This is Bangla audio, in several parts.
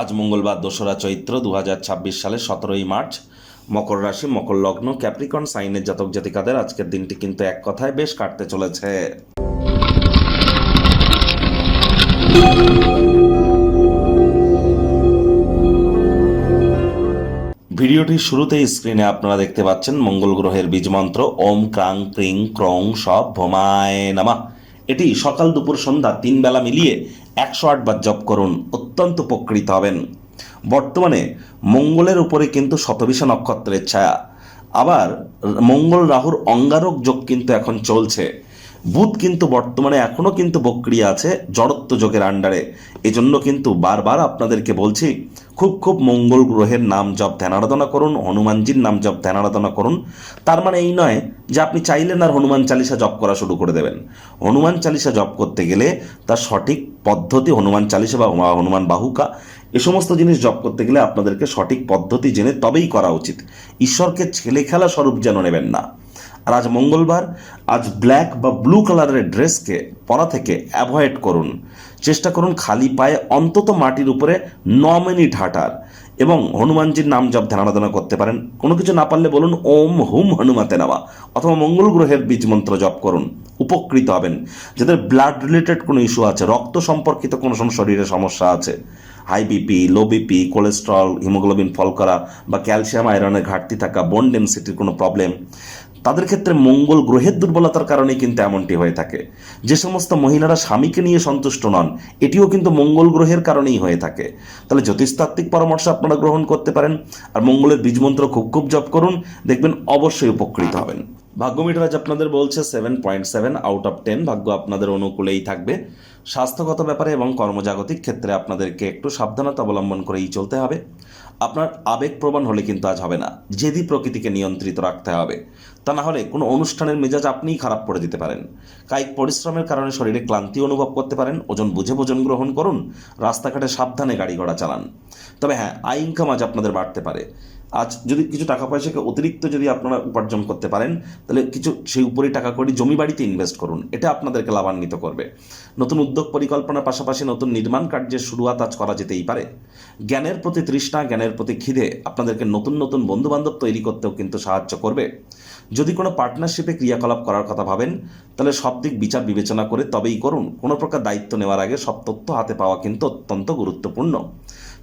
আজ মঙ্গলবার ২রা চৈত্র ২০২৬ সালের ১৭ই মার্চ। মকর রাশি, মকর লগ্ন, ক্যাপ্রিকর্ন সাইনের জাতক জাতিকাদের আজকের দিনটি কিন্তু এক কথায় বেশ কাটতে চলেছে। ভিডিওটির শুরুতেই স্ক্রিনে আপনারা দেখতে পাচ্ছেন মঙ্গল গ্রহের বীজ মন্ত্র ওম ক্রাং ক্রিং ক্রং সব ভোমায় নামা। এটি সকাল দুপুর সন্ধ্যা ৩ বেলা মিলিয়ে ১০৮ বার জপ করুন, অত্যন্ত উপকৃত হবেন। বর্তমানে মঙ্গলের উপরে কিন্তু শতবিশা নক্ষত্রের ছায়া, আবার মঙ্গল রাহুর অঙ্গারক যোগ কিন্তু এখন চলছে। বুধ কিন্তু বর্তমানে এখনও কিন্তু বক্রিয় আছে জড়ত্ব যোগের আন্ডারে। এজন্য কিন্তু বারবার আপনাদেরকে বলছি, খুব মঙ্গল গ্রহের নাম জপ ধ্যান আরাধনা করুন, হনুমানজির নাম জপ ধ্যান আরাধনা করুন। তার মানে এই নয় যে আপনি চাইলেন আর হনুমান চালিসা জপ করা শুরু করে দেবেন। হনুমান চালিসা জপ করতে গেলে তার সঠিক পদ্ধতি, হনুমান চালিসা বা হনুমান বাহুকা, এ সমস্ত জিনিস জপ করতে গেলে আপনাদেরকে সঠিক পদ্ধতি জেনে তবেই করা উচিত। ঈশ্বরকে ছেলে খেলা স্বরূপ যেন নেবেন না। আর আজ মঙ্গলবার, আজ ব্ল্যাক বা ব্লু কালারের ড্রেসকে পরা থেকে অ্যাভয়েড করুন। চেষ্টা করুন খালি পায়ে অন্তত মাটির উপরে ৯ মিনিট হাঁটার, এবং হনুমানজির নাম জপ ধ্যান আরাধনা করতে পারেন। কোনো কিছু না পারলে বলুন ওম হুম হনুমাতে নামা, অথবা মঙ্গল গ্রহের বীজ মন্ত্র জপ করুন, উপকৃত হবেন। যাদের ব্লাড রিলেটেড কোনো ইস্যু আছে, রক্ত সম্পর্কিত কোনো শরীরে সমস্যা আছে, high BP, low BP, cholesterol, haemoglobin fall করা বা ক্যালসিয়াম আয়রনের ঘাটতি থাকা, বোন ডেনসিটির কোনো প্রবলেম, তাদের ক্ষেত্রে মঙ্গল গ্রহের দুর্বলতার কারণেই কিন্তু এমনটি হয়ে থাকে। যে সমস্ত মহিলারা স্বামীকে নিয়ে সন্তুষ্ট নন, এটিও কিন্তু মঙ্গল গ্রহের কারণেই হয়ে থাকে। তাহলে জ্যোতিষতাত্ত্বিক পরামর্শ আপনারা গ্রহণ করতে পারেন, আর মঙ্গলের বীজমন্ত্র খুব জপ করুন, দেখবেন অবশ্যই উপকৃত হবেন। ভাগ্য মিটার আজ আপনাদের বলছে 7.7 আউট অফ 10। ভাগ্য আপনাদের অনুকূলেই থাকবে। স্বাস্থ্যগত ব্যাপারে এবং কর্মজাগতিক ক্ষেত্রে আপনাদেরকে একটু সাবধানতা অবলম্বন করেই চলতে হবে। আপনার আবেগপ্রবণ হলে কিন্তু আজ হবে না, জেদি প্রকৃতিকে নিয়ন্ত্রিত রাখতে হবে। তা না হলে কোনো অনুষ্ঠানের মেজাজ আপনিই খারাপ করে দিতে পারেন। কায়িক পরিশ্রমের কারণে শরীরে ক্লান্তি অনুভব করতে পারেন। ওজন বুঝে ভোজন গ্রহণ করুন, রাস্তাঘাটে সাবধানে গাড়ি ঘোড়া চালান। তবে হ্যাঁ, আয় ইনকাম আজ আপনাদের বাড়তে পারে। আজ যদি কিছু টাকা পয়সাকে অতিরিক্ত যদি আপনারা উপার্জন করতে পারেন, তাহলে কিছু সেই উপরেই টাকা করে জমি বাড়িতে ইনভেস্ট করুন, এটা আপনাদেরকে লাভান্বিত করবে। নতুন উদ্যোগ পরিকল্পনার পাশাপাশি নতুন নির্মাণ কার্যের শুরুয়াত আজ করা যেতেই পারে। জ্ঞানের প্রতি তৃষ্ণা, জ্ঞানের প্রতি খিদে আপনাদেরকে নতুন বন্ধুবান্ধব তৈরি করতেও কিন্তু সাহায্য করবে। যদি কোনো পার্টনারশিপে ক্রিয়াকলাপ করার কথা ভাবেন, তাহলে সব দিক বিচার বিবেচনা করে তবেই করুন। কোনো প্রকার দায়িত্ব নেওয়ার আগে সব তথ্য হাতে পাওয়া কিন্তু অত্যন্ত গুরুত্বপূর্ণ।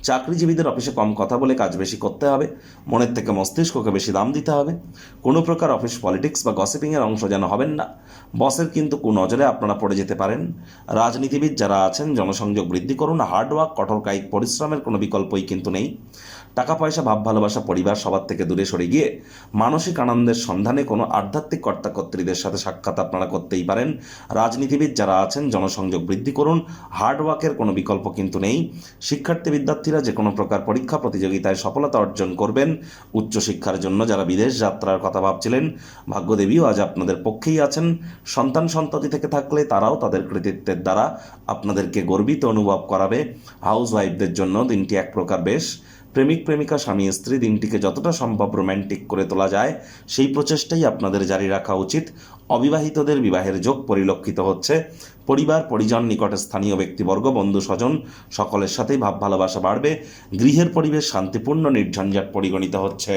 চাকরিজীবীদের অফিসে কম কথা বলে কাজ বেশি করতে হবে, মনের থেকে মস্তিষ্ককে বেশি দাম দিতে হবে। কোনো প্রকার অফিস পলিটিক্স বা গসিপিংয়ের অংশ যেন হবেন না। বসের কিন্তু কুনজরে আপনারা পড়ে যেতে পারেন। রাজনীতিবিদ যারা আছেন, জনসংযোগ বৃদ্ধি করুন। হার্ডওয়ার্ক, কঠোর কায়িক পরিশ্রমের কোনো বিকল্পই কিন্তু নেই। টাকা পয়সা, ভাব ভালোবাসা, পরিবার সবার থেকে দূরে সরে গিয়ে মানসিক আনন্দের সন্ধানে কোনো আধ্যাত্মিক কর্তাকর্ত্রীদের সাথে সাক্ষাৎ আপনারা করতেই পারেন। রাজনীতিবিদ যারা আছেন, জনসংযোগ বৃদ্ধি করুন। হার্ডওয়ার্কের কোনো বিকল্প কিন্তু নেই। শিক্ষার্থী বিদ্যার্থীরা যে কোনো প্রকার পরীক্ষা প্রতিযোগিতায় সফলতা অর্জন করবেন। উচ্চশিক্ষার জন্য যারা বিদেশ যাত্রার কথা ভাবছিলেন, ভাগ্যদেবীও আজ আপনাদের পক্ষেই আছেন। সন্ততি থেকে থাকলে তারাও তাদের কৃতিত্বের দ্বারা আপনাদেরকে গর্বিত অনুভব করাবে। হাউস ওয়াইফদের জন্য দিনটি এক প্রকার বেশ। প্রেমিক প্রেমিকা, স্বামী স্ত্রী, দিনটিকে যতটা সম্ভব রোম্যান্টিক করে তোলা যায় সেই প্রচেষ্টাই আপনাদের জারি রাখা উচিত। অবিবাহিতদের বিবাহের যোগ পরিলক্ষিত হচ্ছে। পরিবার পরিজন, নিকটে স্থানীয় ব্যক্তিবর্গ, বন্ধু স্বজন সকলের সাথেই ভাব ভালোবাসা বাড়বে। গৃহের পরিবেশ শান্তিপূর্ণ, নির্ঝঞ্ঝাট পরিগণিত হচ্ছে।